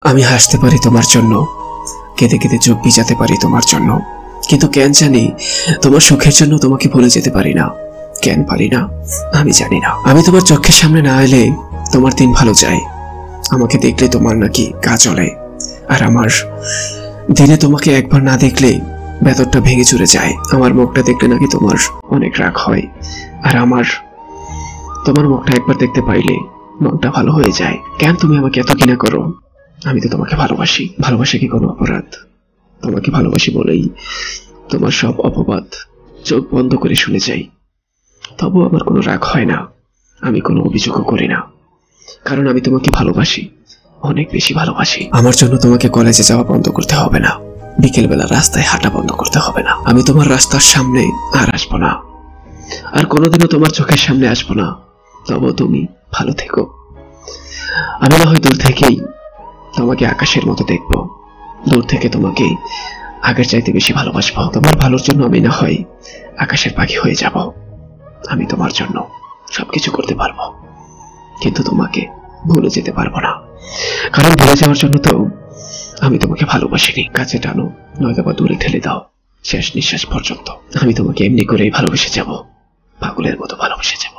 আমি হাসতে পারি তোমার জন্য, কেঁদে কেঁদে চোখ ভিজাতে পারি তোমার জন্য, কিন্তু কেন জানি তোমার সুখের জন্য তোমাকে ভুলে যেতে পারি না। কেন পারি না আমি জানি না। আমি তোমার চোখের সামনে না এলে তোমার দিন ভালো যায়। আমাকে দেখলে তোমার নাকি গা জ্বলে, আর আমার দিনে তোমাকে একবার না দেখলে ভেতরটা ভেঙে চুরে যায়। আমার মুখটা দেখলে নাকি তোমার অনেক রাগ হয়, আর আমার তোমার মুখটা একবার দেখতে পাইলে মনটা ভালো হয়ে যায়। কেন তুমি আমাকে এত ঘৃণা করো? আমি তো তোমাকে ভালোবাসি। ভালোবাসা কি কোনো অপরাধ? তোমাকে ভালোবাসি বলেই তোমার সব অপবাদ চোখ বন্ধ করে শুনে যাই। তবু আমার কোনো রাগ হয় না, আমি কোনো অভিযোগও করি না, কারণ আমি তোমাকে ভালোবাসি, অনেক বেশি ভালোবাসি। আমার জন্য তোমাকে কলেজে যাওয়া বন্ধ করতে হবে না, বিকেলবেলা রাস্তায় হাঁটা বন্ধ করতে হবে না। আমি তোমার রাস্তার সামনে আর আসবো না, আর কোনোদিনও তোমার চোখের সামনে আসবো না। তবু তুমি ভালো থেকো। আমি না হয় দূর থেকেই তোমাকে আকাশের মতো দেখব, দূর থেকে তোমাকে আগের চাইতে বেশি ভালোবাসবো। তোমার ভালোর জন্য আমি না হয় আকাশের পাখি হয়ে যাব। আমি তোমার জন্য সবকিছু করতে পারবো, কিন্তু তোমাকে ভুলে যেতে পারবো না, কারণ ভুলে যাওয়ার জন্য তো আমি তোমাকে ভালোবাসিনি। কাছে টানো, নয়তো বা দূরে ঠেলে দাও, শেষ নিঃশ্বাস পর্যন্ত আমি তোমাকে এমনি করেই ভালোবেসে যাব, পাগলের মতো ভালোবেসে যাব।